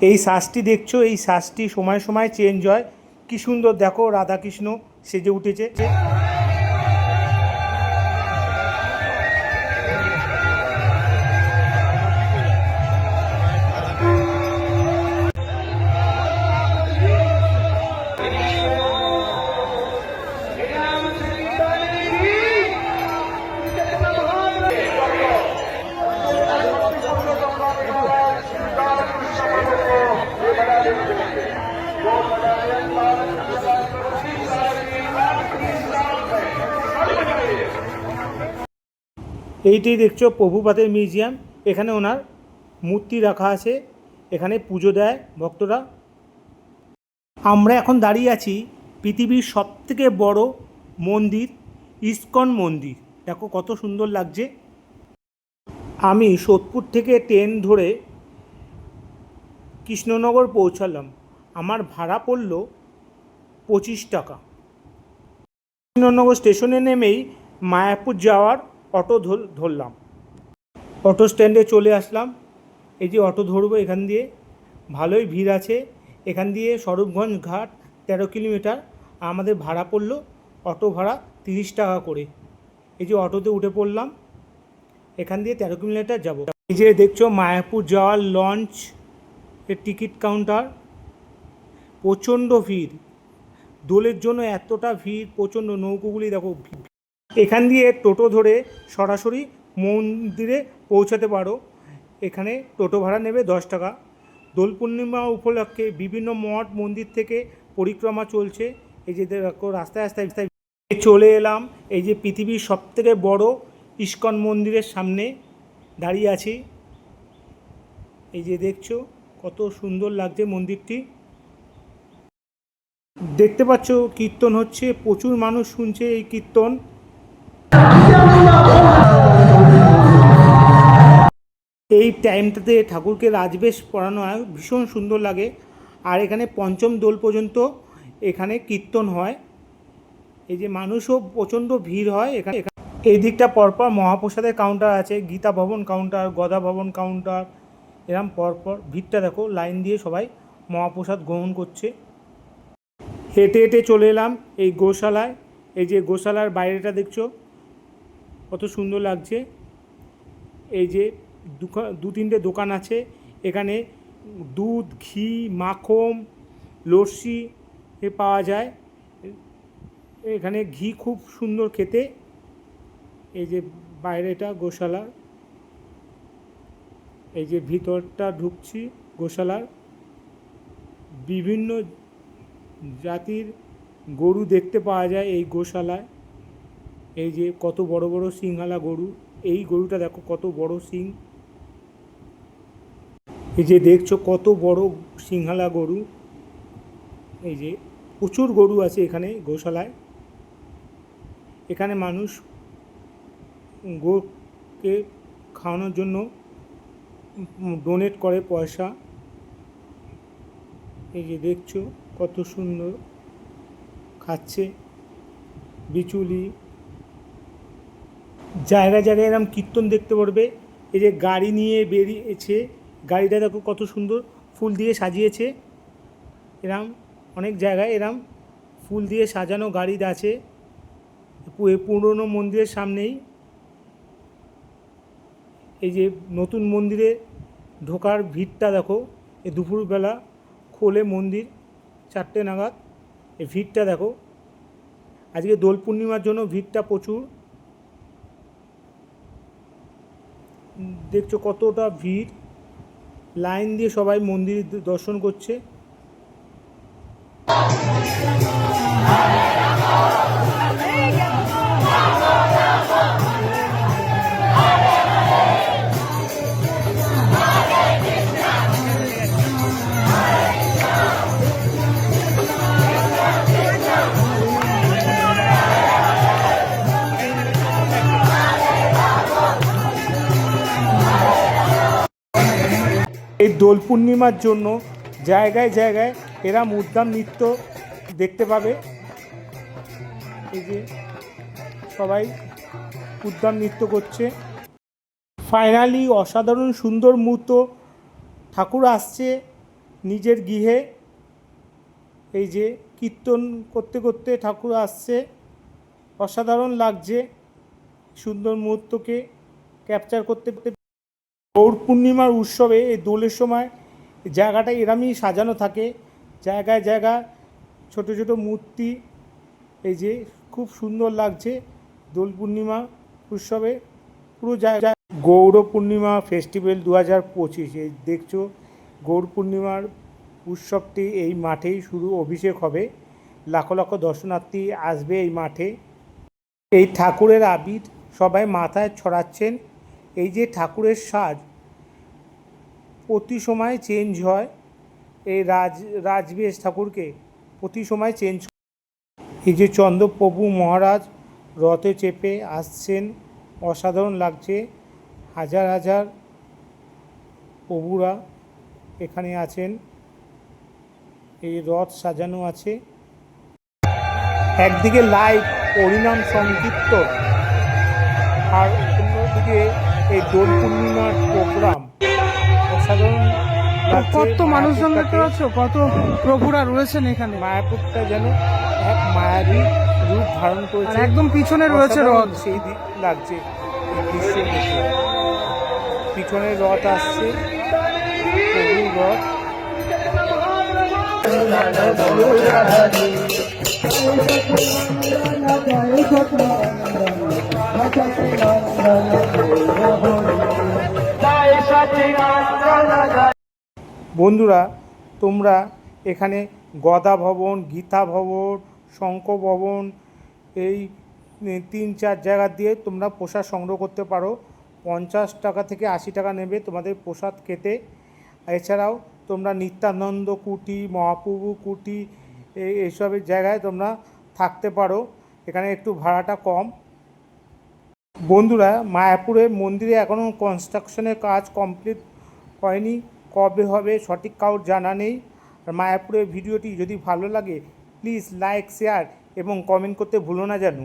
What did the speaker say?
এই সাজটি দেখছো, এই সাজটি সময় সময় চেঞ্জ হয়। কি সুন্দর দেখো, রাধাকৃষ্ণ সেজে উঠেছে। এইটাই দেখছো প্রভুপাদের মিউজিয়াম। এখানে ওনার মূর্তি রাখা আছে, এখানে পুজো দেয় ভক্তরা। আমরা এখন দাঁড়িয়ে আছি পৃথিবীর সবথেকে বড় মন্দির, ইস্কন মন্দির। দেখো কত সুন্দর লাগছে। আমি সোদপুর থেকে ট্রেন ধরে কৃষ্ণনগর পৌঁছালাম। আমার ভাড়া পড়ল 25 টাকা। কৃষ্ণনগর স্টেশনে নেমেই মায়াপুর যাওয়ার অটো ধরলাম। অটো স্ট্যান্ডে চলে আসলাম। এই যে অটো ধরবো, এখান দিয়ে ভালোই ভিড় আছে। এখান দিয়ে স্বরূপগঞ্জ ঘাট 13 কিলোমিটার। আমাদের ভাড়া পড়লো, অটো ভাড়া 30 টাকা করে। এই যে অটোতে উঠে পড়লাম, এখান দিয়ে 13 কিলোমিটার যাব। এই যে দেখছো মায়াপুর যাওয়ার লঞ্চ এর টিকিট কাউন্টার। প্রচণ্ড ভিড়, দোলের জন্য এতটা ভিড়, প্রচণ্ড। নৌকোগুলি দেখো। এখান দিয়ে টোটো ধরে সরাসরি মন্দিরে পৌঁছাতে পারো। এখানে টোটো ভাড়া নেবে 10 টাকা। দোল পূর্ণিমা উপলক্ষে বিভিন্ন মঠ মন্দির থেকে পরিক্রমা চলছে। এই যে দেখো রাস্তায় রাস্তায় চলে এলাম। এই যে পৃথিবীর সবথেকে বড় ইস্কন মন্দিরের সামনে দাঁড়িয়ে আছি। এই যে দেখছো কত সুন্দর লাগছে মন্দিরটি। দেখতে পাচ্ছ কীর্তন হচ্ছে, প্রচুর মানুষ শুনছে এই কীর্তন। এই টাইমটাতে ঠাকুরকে রাজবেশ পরানো হয়, ভীষণ সুন্দর লাগে। আর এখানে পঞ্চম দোল পর্যন্ত এখানে কীর্তন হয়। এই যে মানুষও প্রচণ্ড ভিড় হয় এখানে। এই দিকটা পরপর মহাপ্রসাদের কাউন্টার আছে, গীতা ভবন কাউন্টার, গদা ভবন কাউন্টার, এরম পরপর। ভিড়টা দেখো, লাইন দিয়ে সবাই মহাপ্রসাদ গ্রহণ করছে। হেঁটে হেঁটে চলে এলাম এই গোশালায়। এই যে গোশালার বাইরেটা দেখছো কত সুন্দর লাগছে। এই যে দু তিনটে দোকান আছে এখানে, দুধ, ঘি, মাখন, লস্যি পাওয়া যায়। এখানে ঘি খুব সুন্দর খেতে। এই যে বাইরেটা গোশালা, এই যে ভিতরটা ঢুকছি গোশালার। বিভিন্ন জাতির গরু দেখতে পাওয়া যায় এই গোশালায়। এই যে কত বড় বড় সিংহালা গরু। এই গরুটা দেখো কত বড় সিং। এই যে দেখছো কত বড় সিংহালা গরু। এই যে প্রচুর গরু আছে এখানে গোশালায়। এখানে মানুষ গোকে খাওয়ানোর জন্য ডোনেট করে পয়সা। এই যে দেখছো কত সুন্দর খাচ্ছে বিচুলি। জায়গায় জায়গায় এরম কীর্তন দেখতে পারবে। এই যে গাড়ি নিয়ে বেরিয়েছে, গাড়িটা দেখো কত সুন্দর ফুল দিয়ে সাজিয়েছে। এরম অনেক জায়গায় এরম ফুল দিয়ে সাজানো গাড়ি আছে পুরনো মন্দিরের সামনেই। এই যে নতুন মন্দিরে ঢোকার ভিড়টা দেখো। এই দুপুরবেলা খোলে মন্দির 4টে নাগাদ। এই ভিড়টা দেখো, আজকে দোল পূর্ণিমার জন্য ভিড়টা প্রচুর। দেখছো কতটা ভিড়, লাইন দিয়ে সবাই মন্দির দর্শন করছে। এই দোল পূর্ণিমার জন্য জায়গায় জায়গায় এরা উদ্যাম নৃত্য দেখতে পাবে। এই যে সবাই উদ্যাম নৃত্য করছে। ফাইনালি অসাধারণ সুন্দর মুহূর্ত, ঠাকুর আসছে, নিজের গৃহে এই যে কীর্তন করতে করতে ঠাকুর আসছে, অসাধারণ লাগছে। সুন্দর মুহূর্তকে ক্যাপচার করতে করতে গৌর পূর্ণিমার উৎসবে এই দোলের সময় জায়গাটা এরমই সাজানো থাকে, জায়গায় জায়গায় ছোট ছোট মূর্তি। এই যে খুব সুন্দর লাগছে দোল পূর্ণিমা উৎসবে পুরো জায়গায়। গৌর পূর্ণিমা ফেস্টিভ্যাল 2025, এই দেখছো গৌর পূর্ণিমার উৎসবটি এই মাঠেই শুরু, অভিষেক হবে, লাখো লাখো দর্শনার্থী আসবে এই মাঠে। এই ঠাকুরের আবির সবাই মাথায় ছড়াচ্ছেন। এই যে ঠাকুরের সাজ প্রতি সময় চেঞ্জ হয়, এই রাজবেশ ঠাকুরকে প্রতি সময় চেঞ্জ। এই যে চন্দ্রপ্রভু মহারাজ রথে চেপে আসছেন, অসাধারণ লাগছে। হাজার হাজার প্রভুরা এখানে আছেন, এই রথ সাজানো আছে। একদিকে লাইভ হরিনাম সংকীর্তন, আর অন্যদিকে এই দোল পূর্ণিমার প্রোগ্রাম, অসাধারণ। কত মানুষজন দেখতে পাচ্ছ, কত প্রভুরা রয়েছেন এখানে। মায়াপুরটা যেন এক মায়াবী রূপ ধারণ করেছে, একদম পিছনে রয়েছে রথ, সেই দিক লাগছে এই দৃশ্য দেখে। পিছনে রথ আসছে, প্রভুর রথ। বন্ধুরা, তোমরা এখানে গদা ভবন, গীতা ভবন, শঙ্খ ভবন, এই 3-4 জায়গা দিয়ে তোমরা প্রসাদ সংগ্রহ করতে পারো। 50 টাকা থেকে 80 টাকা নেবে তোমাদের প্রসাদ খেতে। এছাড়াও তোমরা নিত্যানন্দ কুটি, মহাপ্রভু কুটি, এইসবের জায়গায় তোমরা থাকতে পারো, এখানে একটু ভাড়াটা কম। বন্ধুরা, মায়াপুরের মন্দিরে এখনও কনস্ট্রাকশনের কাজ কমপ্লিট হয়নি, কবে হবে সঠিক কারোর জানা নেই। আর মায়াপুরের ভিডিওটি যদি ভালো লাগে প্লিজ লাইক, শেয়ার এবং কমেন্ট করতে ভুলো না যেন।